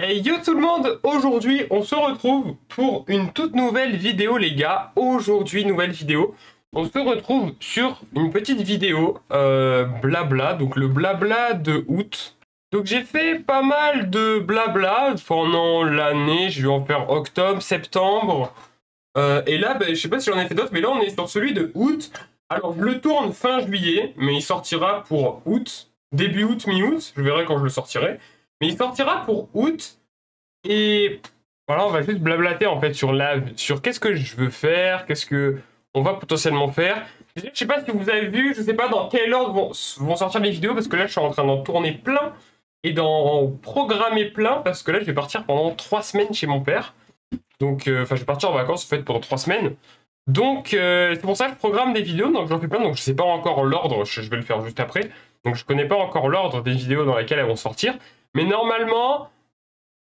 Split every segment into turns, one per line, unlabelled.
Hey yo tout le monde, aujourd'hui on se retrouve pour une toute nouvelle vidéo les gars. Aujourd'hui nouvelle vidéo, on se retrouve sur une petite vidéo blabla, donc le blabla de août. Donc j'ai fait pas mal de blabla pendant l'année, j'ai dû en faire octobre, septembre. Et là, je sais pas si j'en ai fait d'autres, mais là on est sur celui de août. Alors je le tourne fin juillet, mais il sortira pour août, début août, mi-août, je verrai quand je le sortirai. Mais il sortira pour août. Et voilà, on va juste blablater en fait sur qu'est-ce que je veux faire, qu'est-ce que on va potentiellement faire. Je sais pas si vous avez vu, je sais pas dans quel ordre vont sortir les vidéos, parce que là je suis en train d'en tourner plein et d'en programmer plein, parce que là je vais partir pendant 3 semaines chez mon père. Donc, enfin, je vais partir en vacances en fait pendant 3 semaines. Donc, c'est pour ça que je programme des vidéos, donc j'en fais plein, donc je sais pas encore l'ordre, je vais le faire juste après. Donc, je connais pas encore l'ordre des vidéos dans lesquelles elles vont sortir. Mais normalement,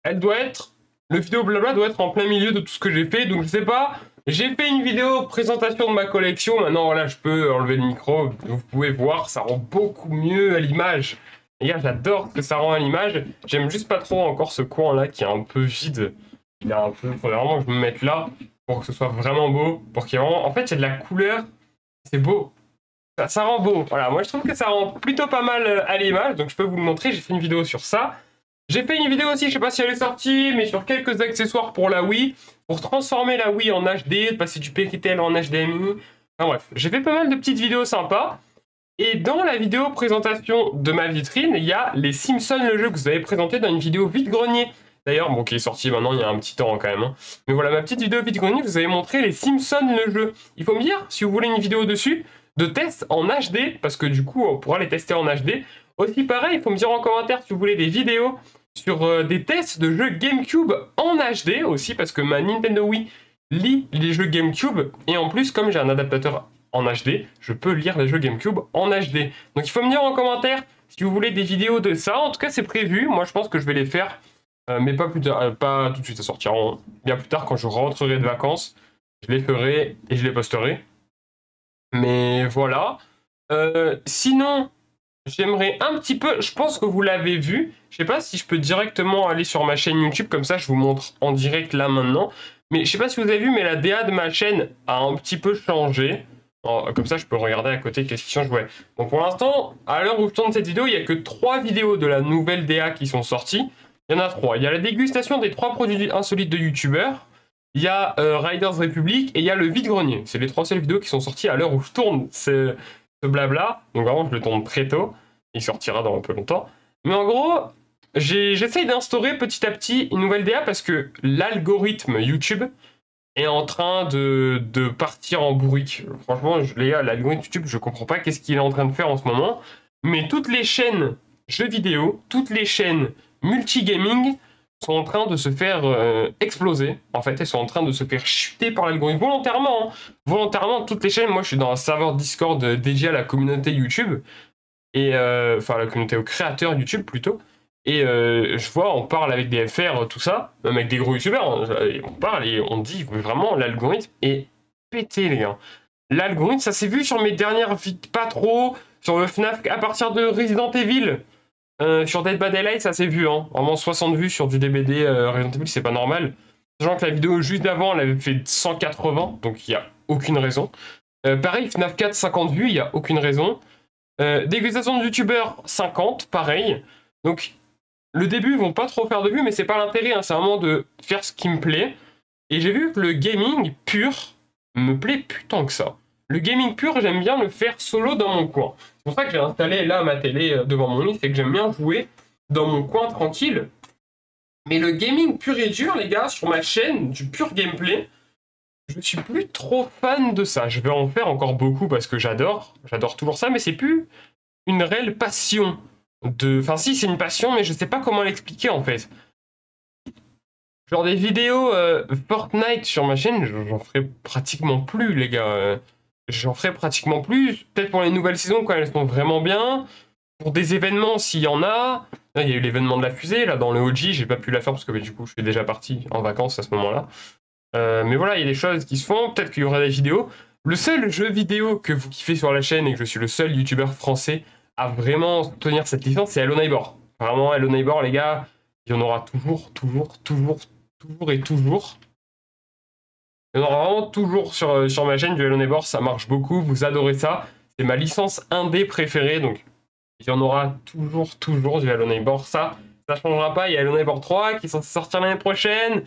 le vidéo blabla doit être en plein milieu de tout ce que j'ai fait, donc je sais pas. J'ai fait une vidéo présentation de ma collection, maintenant voilà, je peux enlever le micro, vous pouvez voir, ça rend beaucoup mieux à l'image. Les gars, j'adore ce que ça rend à l'image, j'aime juste pas trop encore ce coin là qui est un peu vide. Il est un peu, faudrait vraiment que je me mette là pour que ce soit vraiment beau, pour qu'il y ait vraiment, en fait il y a de la couleur, c'est beau. Ça rend beau, voilà, moi je trouve que ça rend plutôt pas mal à l'image, donc je peux vous le montrer, j'ai fait une vidéo sur ça. J'ai fait une vidéo aussi, je sais pas si elle est sortie, mais sur quelques accessoires pour la Wii, pour transformer la Wii en HD, passer du PQTL en HDMI. Enfin bref, j'ai fait pas mal de petites vidéos sympas. Et dans la vidéo présentation de ma vitrine, il y a les Simpsons, le jeu que vous avez présenté dans une vidéo vide-grenier. D'ailleurs, bon, qui est sorti maintenant il y a un petit temps quand même. Hein. Mais voilà, ma petite vidéo vide-grenier, vous avez montré les Simpsons, le jeu. Il faut me dire si vous voulez une vidéo dessus, de test en HD, parce que du coup, on pourra les tester en HD. Aussi pareil, il faut me dire en commentaire si vous voulez des vidéos sur des tests de jeux GameCube en HD aussi, parce que ma Nintendo Wii lit les jeux GameCube, et en plus, comme j'ai un adaptateur en HD, je peux lire les jeux GameCube en HD. Donc il faut me dire en commentaire si vous voulez des vidéos de ça. En tout cas, c'est prévu. Moi, je pense que je vais les faire, mais pas plus tard, pas tout de suite. Ça sortira bien plus tard quand je rentrerai de vacances. Je les ferai et je les posterai. Mais voilà. Sinon, j'aimerais un petit peu, je pense que vous l'avez vu, je sais pas si je peux directement aller sur ma chaîne YouTube, comme ça je vous montre en direct là maintenant, mais je sais pas si vous avez vu, mais la DA de ma chaîne a un petit peu changé. Comme ça je peux regarder à côté qu'est-ce qui change, ouais. Donc pour l'instant, à l'heure où je tourne cette vidéo, il n'y a que 3 vidéos de la nouvelle DA qui sont sorties. Il y en a 3. Il y a la dégustation des 3 produits insolites de youtubeurs, il y a Riders Republic et il y a le vide-grenier. C'est les 3 seules vidéos qui sont sorties à l'heure où je tourne ce blabla. Donc vraiment, je le tourne très tôt. Il sortira dans un peu longtemps. Mais en gros, j'essaye d'instaurer petit à petit une nouvelle DA parce que l'algorithme YouTube est en train de partir en bourrique. Franchement, les gars, l'algorithme YouTube, je comprends pas qu'est-ce qu'il est en train de faire en ce moment. Mais toutes les chaînes jeux vidéo, toutes les chaînes multigaming sont en train de se faire exploser. En fait, elles sont en train de se faire chuter par l'algorithme volontairement. Hein. Volontairement, toutes les chaînes. Moi, je suis dans un serveur Discord dédié à la communauté YouTube. Et enfin, la communauté aux créateurs YouTube plutôt. Et je vois, on parle avec des FR, tout ça, même avec des gros youtubeurs, on parle et on dit vraiment l'algorithme est pété, les gars. L'algorithme, ça s'est vu sur mes dernières vidéos, pas trop, sur le FNAF, à partir de Resident Evil. Sur Dead by Daylight, ça s'est vu, hein. Vraiment 60 vues sur du DBD Resident Evil, c'est pas normal. Sachant que la vidéo juste d'avant, elle avait fait 180, donc il n'y a aucune raison. Pareil, FNAF 4, 50 vues, il n'y a aucune raison. Dégustation de youtubeurs, 50, pareil. Donc, le début, ils vont pas trop faire de vues, mais c'est pas l'intérêt, hein. C'est vraiment de faire ce qui me plaît. Et j'ai vu que le gaming pur me plaît plus tant que ça. Le gaming pur, j'aime bien le faire solo dans mon coin. C'est pour ça que j'ai installé là ma télé devant mon lit, c'est que j'aime bien jouer dans mon coin tranquille. Mais le gaming pur et dur, les gars, sur ma chaîne, du pur gameplay, je suis plus trop fan de ça. Je vais en faire encore beaucoup parce que j'adore toujours ça, mais c'est plus une réelle passion. Enfin si, c'est une passion, mais je sais pas comment l'expliquer en fait. Genre des vidéos Fortnite sur ma chaîne, j'en ferai pratiquement plus, les gars. J'en ferai pratiquement plus. Peut-être pour les nouvelles saisons quand elles sont vraiment bien. Pour des événements, s'il y en a. Là, il y a eu l'événement de la fusée, là, dans le OG. J'ai pas pu la faire parce que du coup, je suis déjà parti en vacances à ce moment-là. Mais voilà, il y a des choses qui se font. Peut-être qu'il y aura des vidéos. Le seul jeu vidéo que vous kiffez sur la chaîne et que je suis le seul youtubeur français à vraiment tenir cette licence, c'est Hello Neighbor. Vraiment, Hello Neighbor, les gars, Il y en aura toujours et toujours. Il y en aura vraiment toujours sur ma chaîne du Hello Neighbor, ça marche beaucoup, vous adorez ça. C'est ma licence indé préférée, donc il y en aura toujours du Hello Neighbor. Ça changera pas. Il y a Hello Neighbor 3 qui est censé sortir l'année prochaine.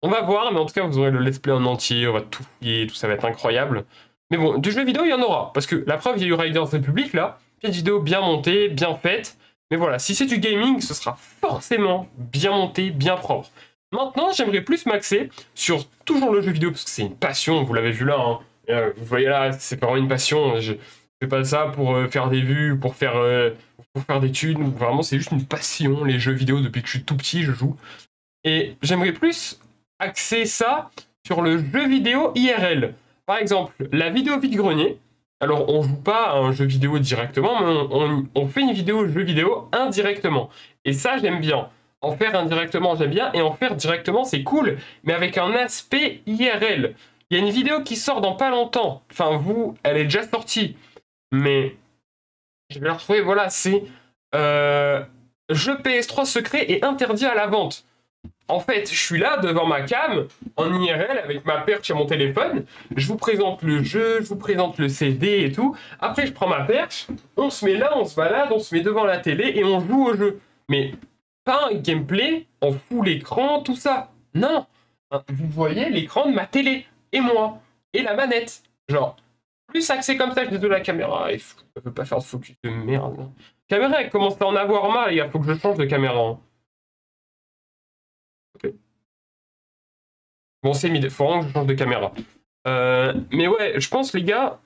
On va voir, mais en tout cas, vous aurez le let's play en entier, on va tout fouiller, tout ça va être incroyable. Mais bon, du jeu vidéo, il y en aura. Parce que la preuve, il y a eu Riders Republic, là. Petite vidéo bien montée, bien faite. Mais voilà, si c'est du gaming, ce sera forcément bien monté, bien propre. Maintenant, j'aimerais plus m'axer sur toujours le jeu vidéo, parce que c'est une passion, vous l'avez vu là. Hein. Vous voyez là, c'est vraiment une passion. Je fais pas ça pour faire des vues, pour faire des thunes. Vraiment, c'est juste une passion, les jeux vidéo. Depuis que je suis tout petit, je joue. Et j'aimerais plus axer ça sur le jeu vidéo IRL. Par exemple, la vidéo vide-grenier. Alors, on joue pas à un jeu vidéo directement, mais on fait une vidéo jeu vidéo indirectement. Et ça, j'aime bien. En faire indirectement, j'aime bien. Et en faire directement, c'est cool. Mais avec un aspect IRL. Il y a une vidéo qui sort dans pas longtemps. Enfin, elle est déjà sortie. Mais je vais la retrouver. Voilà, c'est jeu PS3 secret et interdit à la vente. En fait, je suis là devant ma cam, en IRL, avec ma perche et mon téléphone. Je vous présente le jeu, je vous présente le CD et tout. Après, je prends ma perche, on se met là, on se balade, on se met devant la télé et on joue au jeu. Mais pas un gameplay en full écran, tout ça. Non. Vous voyez l'écran de ma télé, et moi, et la manette. Genre, plus axé comme ça, je dis de la caméra. Il ne veut pas faire de focus de merde. La caméra, elle commence à en avoir marre, les gars. Faut que je change de caméra. Hein. Okay. Bon, c'est mid. Faut vraiment que je change de caméra. Mais ouais, je pense, les gars...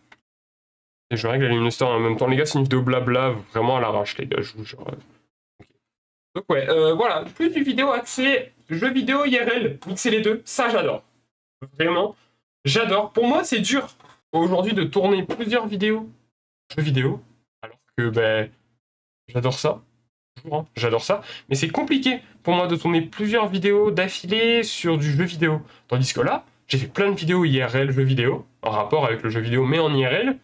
Et je règle la luminosité en même temps. Les gars, c'est une vidéo blabla, vraiment à l'arrache, les gars. Je vous jure. Okay. Donc ouais, voilà. Plus du vidéo axé, jeux vidéo IRL, mixer les deux, ça j'adore. Vraiment, j'adore. Pour moi, c'est dur aujourd'hui de tourner plusieurs vidéos, jeux vidéo, alors que ben, j'adore ça. Hein, j'adore ça. Mais c'est compliqué pour moi de tourner plusieurs vidéos d'affilée sur du jeu vidéo. Tandis que là, j'ai fait plein de vidéos IRL, jeux vidéo, en rapport avec le jeu vidéo, mais en IRL.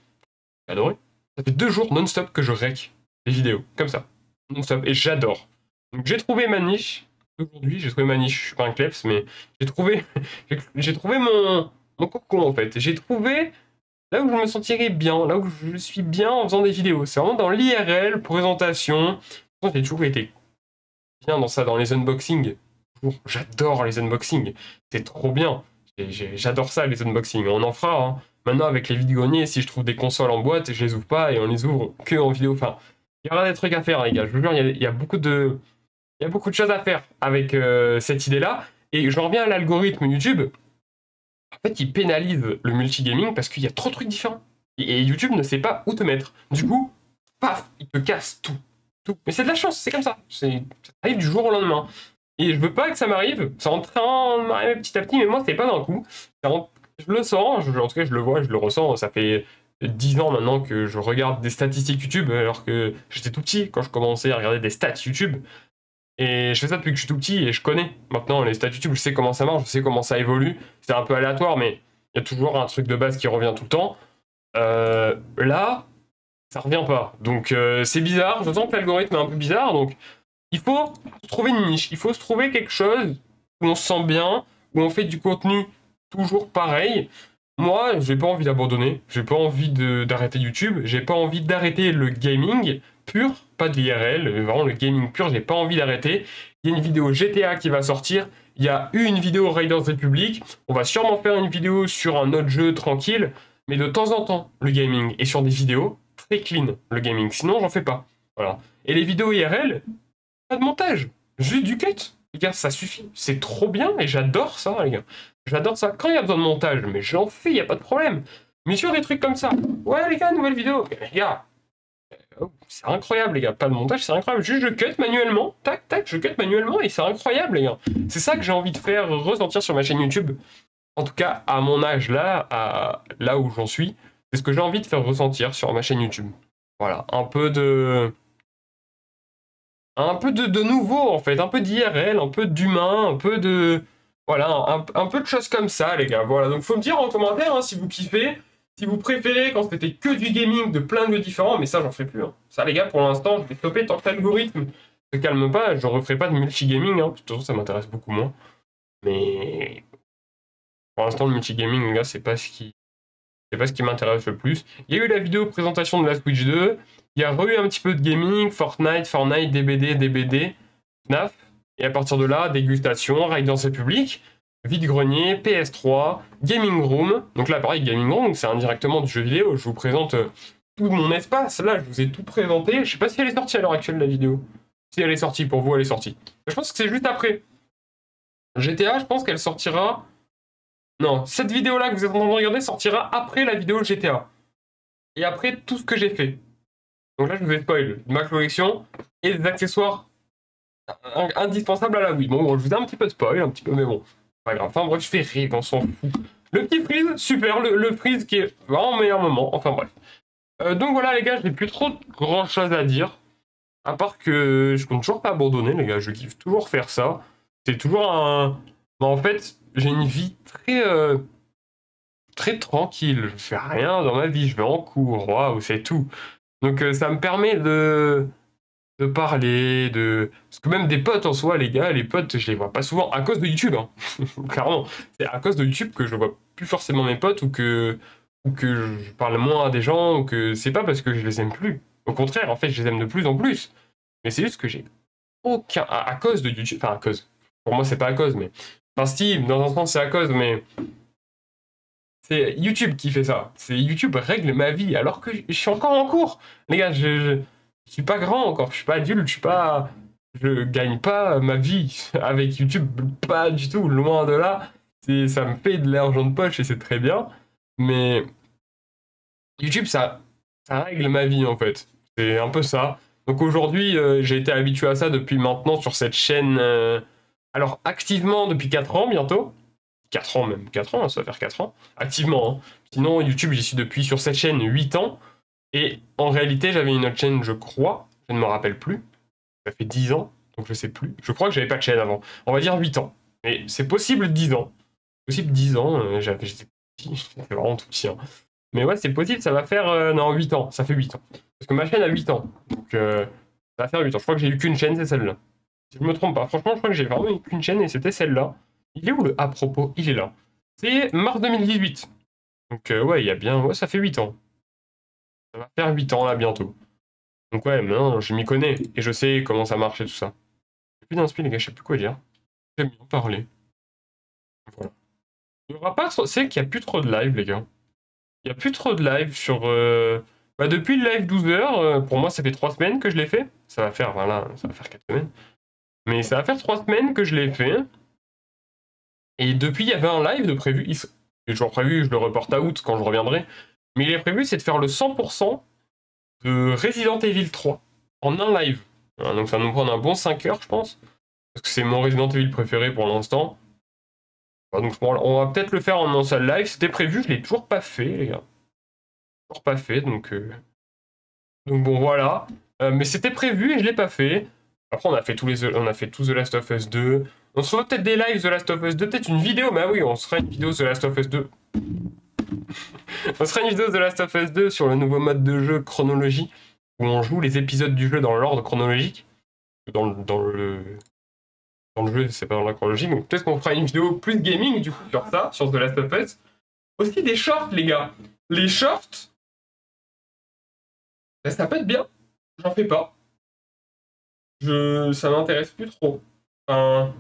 J'ai adoré. Ça fait 2 jours non-stop que je rec les vidéos, comme ça. Non-stop, et j'adore. Donc j'ai trouvé ma niche. Aujourd'hui, j'ai trouvé ma niche. Je suis pas un kleps, mais j'ai trouvé mon cocon, en fait. J'ai trouvé là où je me sentirais bien, là où je suis bien en faisant des vidéos. C'est vraiment dans l'IRL, présentation. J'ai toujours été bien dans ça, dans les unboxings. J'adore les unboxings. C'est trop bien. J'adore ça, les unboxings. On en fera, hein. Maintenant, avec les vide-greniers, si je trouve des consoles en boîte, je les ouvre pas et on les ouvre que en vidéo. Enfin, il y aura des trucs à faire, les gars. Je vous jure, il y a beaucoup de choses à faire avec cette idée-là. Et je reviens à l'algorithme YouTube. En fait, il pénalise le multigaming parce qu'il y a trop de trucs différents. Et YouTube ne sait pas où te mettre. Du coup, paf, il te casse tout. Mais c'est de la chance, c'est comme ça. Ça arrive du jour au lendemain. Et je veux pas que ça m'arrive. C'est en train de m'arriver petit à petit, mais moi, c'est pas d'un coup. Je le sens, en tout cas, je le vois, je le ressens. Ça fait 10 ans maintenant que je regarde des statistiques YouTube, alors que j'étais tout petit quand je commençais à regarder des stats YouTube. Et je fais ça depuis que je suis tout petit et je connais maintenant les stats YouTube, je sais comment ça marche, je sais comment ça évolue. C'est un peu aléatoire, mais il y a toujours un truc de base qui revient tout le temps. Là, ça revient pas. Donc c'est bizarre, je sens que l'algorithme est un peu bizarre, donc il faut trouver une niche, il faut se trouver quelque chose où on se sent bien, où on fait du contenu toujours pareil. Moi, j'ai pas envie d'abandonner, j'ai pas envie d'arrêter YouTube, j'ai pas envie d'arrêter le gaming pur, pas de l'IRL, vraiment le gaming pur, j'ai pas envie d'arrêter. Il y a une vidéo GTA qui va sortir, il y a eu une vidéo Riders Republic, on va sûrement faire une vidéo sur un autre jeu tranquille, mais de temps en temps, le gaming est sur des vidéos très clean, le gaming, sinon j'en fais pas. Voilà. Et les vidéos IRL, pas de montage, juste du cut. Les gars, ça suffit, c'est trop bien et j'adore ça, les gars. J'adore ça. Quand il y a besoin de montage, mais j'en fais, il n'y a pas de problème. Mais sur des trucs comme ça, ouais les gars, nouvelle vidéo, les gars, c'est incroyable les gars, pas de montage, c'est incroyable. Juste je cut manuellement, tac tac, je cut manuellement et c'est incroyable les gars. C'est ça que j'ai envie de faire ressentir sur ma chaîne YouTube. En tout cas, à mon âge là, là où j'en suis, c'est ce que j'ai envie de faire ressentir sur ma chaîne YouTube. Voilà, un peu de nouveau en fait, un peu d'IRL, un peu d'humain, un peu de... Voilà, un peu de choses comme ça, les gars. Voilà, donc faut me dire en commentaire hein, si vous kiffez, si vous préférez quand c'était que du gaming de plein de jeux différents, mais ça, j'en ferai plus. Hein. Ça, les gars, pour l'instant, je vais stopper tant que l'algorithme se calme pas, je referai pas de multigaming, hein. De toute façon, ça m'intéresse beaucoup moins. Mais pour l'instant, le multigaming, les gars, c'est pas ce qui m'intéresse le plus. Il y a eu la vidéo présentation de la Switch 2. Il y a eu un petit peu de gaming, Fortnite, DBD, FNAF. Et à partir de là, dégustation, règles dans public, vide-grenier, PS3, Gaming Room. Donc là, pareil, Gaming Room, c'est indirectement du jeu vidéo. Je vous présente tout mon espace. Là, je vous ai tout présenté. Je sais pas si elle est sortie à l'heure actuelle, la vidéo. Si elle est sortie, pour vous, elle est sortie. Je pense que c'est juste après. GTA, je pense qu'elle sortira... Non, cette vidéo-là que vous êtes en train de regarder sortira après la vidéo GTA. Et après tout ce que j'ai fait. Donc là, je vous ai spoil ma collection et des accessoires indispensables à la Wii. Bon, je vous ai un petit peu spoil, un petit peu, mais bon, pas grave. Enfin bref, je fais rire, on s'en fout. Le petit freeze, super, le freeze qui est vraiment meilleur moment, enfin bref. Donc voilà les gars, j'ai plus trop grand chose à dire. À part que je compte toujours pas abandonner les gars, je kiffe toujours faire ça. C'est toujours un... Bah, en fait, j'ai une vie très tranquille. Je fais rien dans ma vie, je vais en cours, waouh, c'est tout. Donc ça me permet de parler, Parce que même des potes en soi, les gars, les potes, je les vois pas souvent à cause de YouTube, hein. Clairement. C'est à cause de YouTube que je vois plus forcément mes potes ou que je parle moins à des gens ou que c'est pas parce que je les aime plus. Au contraire, en fait, je les aime de plus en plus. Mais c'est juste que j'ai aucun... À cause de YouTube... Enfin, à cause. Pour moi, c'est pas à cause, mais... Enfin, Steve, dans un sens, c'est à cause, mais... C'est YouTube qui fait ça. C'est YouTube règle ma vie, alors que je suis encore en cours. Les gars, je suis pas grand encore, je suis pas adulte, je gagne pas ma vie avec YouTube, pas du tout, loin de là. Ça me fait de l'argent de poche et c'est très bien. Mais YouTube, ça règle ma vie en fait. C'est un peu ça. Donc aujourd'hui, j'ai été habitué à ça depuis maintenant sur cette chaîne. Alors activement depuis 4 ans bientôt. 4 ans même, 4 ans, ça va faire 4 ans, activement. Hein. Sinon, YouTube, j'y suis depuis sur cette chaîne 8 ans. Et en réalité, j'avais une autre chaîne, je crois, je ne me rappelle plus. Ça fait 10 ans, donc je sais plus. Je crois que j'avais pas de chaîne avant. On va dire 8 ans. Mais c'est possible 10 ans. Possible 10 ans, j'étais petit, j'étais vraiment tout petit. Hein. Mais ouais, c'est possible, ça va faire... non, 8 ans, ça fait 8 ans. Parce que ma chaîne a 8 ans. Donc ça va faire 8 ans. Je crois que j'ai eu qu'une chaîne, c'est celle-là. Si je me trompe pas. Franchement, je crois que j'ai vraiment eu qu'une chaîne et c'était celle-là. Il est où le à propos? Il est là. C'est mars 2018. Donc ouais, il y a bien... Ouais, ça fait 8 ans. Ça va faire 8 ans là bientôt. Donc ouais, maintenant je m'y connais. Et je sais comment ça marche et tout ça. J'ai plus d'inspi les gars, je sais plus quoi dire. J'aime bien parler. Voilà. Il y aura pas trop... C'est qu'il n'y a plus trop de live les gars. Il n'y a plus trop de live sur... Bah, depuis le live 12 heures, pour moi ça fait 3 semaines que je l'ai fait. Ça va faire, voilà, ça va faire 4 semaines. Mais ça va faire 3 semaines que je l'ai fait. Et depuis, il y avait un live de prévu. Il est toujours prévu, je le reporte à août quand je reviendrai. Mais il est prévu, c'est de faire le 100% de Resident Evil 3 en un live. Voilà, donc ça va nous prendre un bon 5 heures, je pense. Parce que c'est mon Resident Evil préféré pour l'instant. Voilà, donc on va peut-être le faire en un seul live. C'était prévu, je l'ai toujours pas fait, les gars. Toujours pas fait, donc bon, voilà. Mais c'était prévu et je l'ai pas fait. Après, on a fait tout The Last of Us 2. On se fera peut-être des lives The Last of Us 2, peut-être une vidéo, bah oui, on se fera une vidéo The Last of Us 2. On se fera une vidéo The Last of Us 2 sur le nouveau mode de jeu chronologie, où on joue les épisodes du jeu dans l'ordre chronologique. Dans le jeu, c'est pas dans la chronologie, donc peut-être qu'on fera une vidéo plus gaming, du coup, sur ça, sur The Last of Us. Aussi des shorts, les gars. Les shorts, bah, ça peut être bien. J'en fais pas. Ça m'intéresse plus trop. Enfin...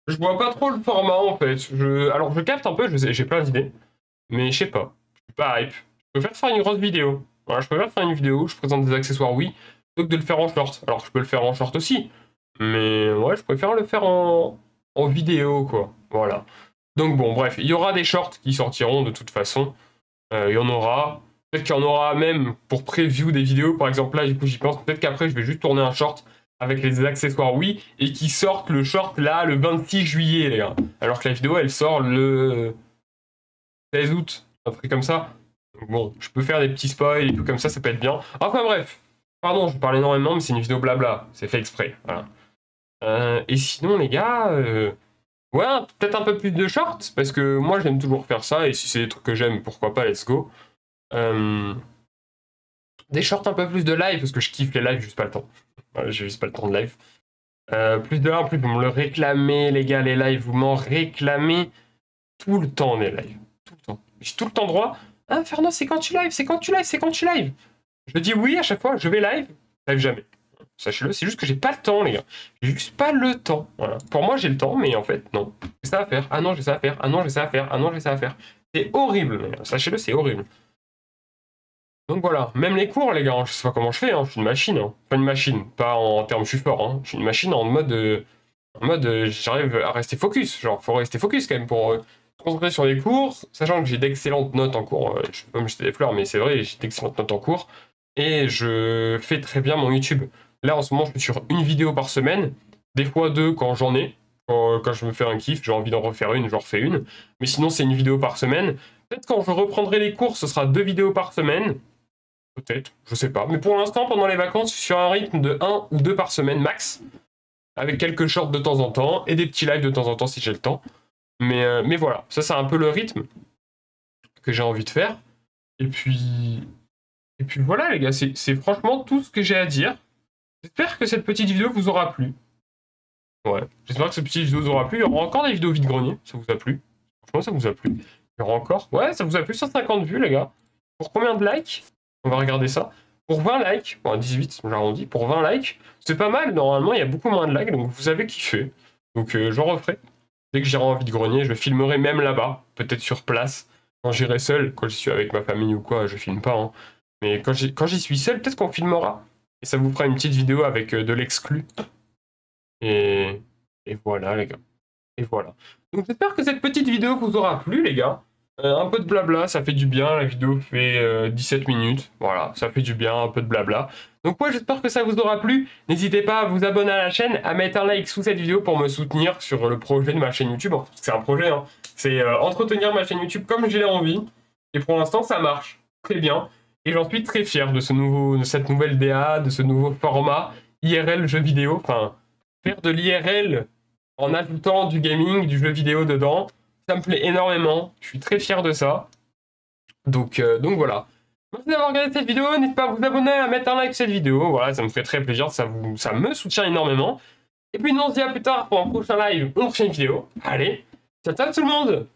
Je vois pas trop le format en fait. Alors je capte un peu, j'ai plein d'idées. Mais je sais pas. Je suis pas hype. Je préfère faire une grosse vidéo. Voilà, je préfère faire une vidéo où je présente des accessoires, oui, plutôt que de le faire en short. Alors je peux le faire en short aussi. Mais ouais, je préfère le faire en vidéo, quoi. Voilà. Donc bon, bref, il y aura des shorts qui sortiront de toute façon. Il y en aura. Peut-être qu'il y en aura même pour preview des vidéos. Par exemple, là, du coup, j'y pense. Peut-être qu'après, je vais juste tourner un short avec les accessoires oui, et qui sortent le short là le 26 juillet, les gars. Alors que la vidéo, elle sort le 16 août, un truc comme ça. Donc bon, je peux faire des petits spoils et tout comme ça peut être bien. Enfin bref, pardon, je parle énormément, mais c'est une vidéo blabla, c'est fait exprès, voilà. Et sinon, les gars, ouais, peut-être un peu plus de shorts, parce que moi, j'aime toujours faire ça, et si c'est des trucs que j'aime, pourquoi pas, let's go. Des shorts un peu plus de live, parce que je kiffe les lives, juste pas le temps. J'ai juste pas le temps de live. Plus de 1, plus vous me le réclamez, les gars, les lives, vous m'en réclamez tout le temps, les lives. Tout le temps. J'ai tout le temps droit. Ah, Fernand, c'est quand tu live, c'est quand tu live, c'est quand tu live. Je dis oui à chaque fois, je vais live, live jamais. Sachez-le, c'est juste que j'ai pas le temps, les gars. J'ai juste pas le temps. Voilà. Pour moi, j'ai le temps, mais en fait, non. J'ai ça à faire. Ah non, j'ai ça à faire. Ah non, j'ai ça à faire. Ah non, j'ai ça à faire. C'est horrible, les gars. Sachez-le, c'est horrible. Donc voilà, même les cours, les gars, je sais pas comment je fais, hein. Je suis une machine. Hein. Pas une machine, pas en termes je suis fort. Hein. Je suis une machine en mode, j'arrive à rester focus. Genre, faut rester focus quand même pour se concentrer sur les cours, sachant que j'ai d'excellentes notes en cours. Je peux pas me jeter des fleurs, mais c'est vrai, j'ai d'excellentes notes en cours. Et je fais très bien mon YouTube. Là, en ce moment, je suis sur une vidéo par semaine, des fois deux quand j'en ai. Quand je me fais un kiff, j'ai envie d'en refaire une, j'en refais une. Mais sinon, c'est une vidéo par semaine. Peut-être quand je reprendrai les cours, ce sera 2 vidéos par semaine. Peut-être, je sais pas. Mais pour l'instant, pendant les vacances, je suis sur un rythme de 1 ou 2 par semaine max. Avec quelques shorts de temps en temps et des petits lives de temps en temps si j'ai le temps. Mais voilà, ça c'est un peu le rythme que j'ai envie de faire. Et puis voilà les gars, c'est franchement tout ce que j'ai à dire. J'espère que cette petite vidéo vous aura plu. Ouais, j'espère que cette petite vidéo vous aura plu. Il y aura encore des vidéos vide-grenier, ça vous a plu. Franchement, ça vous a plu. Il y aura encore. Ouais, ça vous a plu, 150 vues les gars. Pour combien de likes? On va regarder ça. Pour 20 likes, bon 18, j'arrondis, pour 20 likes, c'est pas mal, normalement il y a beaucoup moins de likes, donc vous avez kiffé. Donc j'en referai. Dès que j'irai en vide-grenier, je filmerai même là-bas, peut-être sur place. Quand j'irai seul, quand je suis avec ma famille ou quoi, je filme pas. Hein. Mais quand j'y suis seul, peut-être qu'on filmera. Et ça vous fera une petite vidéo avec de l'exclu. Et voilà les gars. Et voilà. Donc j'espère que cette petite vidéo vous aura plu les gars. Un peu de blabla, ça fait du bien, la vidéo fait 17 minutes, voilà, ça fait du bien, un peu de blabla. Donc ouais, j'espère que ça vous aura plu, n'hésitez pas à vous abonner à la chaîne, à mettre un like sous cette vidéo pour me soutenir sur le projet de ma chaîne YouTube, c'est un projet, hein. C'est entretenir ma chaîne YouTube comme je l'ai envie, et pour l'instant ça marche très bien, et j'en suis très fier de cette nouvelle DA, de ce nouveau format IRL jeu vidéo, enfin, faire de l'IRL en ajoutant du gaming, du jeu vidéo dedans, ça me plaît énormément, je suis très fier de ça. Donc voilà. Merci d'avoir regardé cette vidéo, n'hésitez pas à vous abonner, à mettre un like sur cette vidéo, voilà, ça me ferait très plaisir, ça me soutient énormément. Et puis nous on se dit à plus tard pour un prochain live ou une prochaine vidéo. Allez, ciao ciao tout le monde!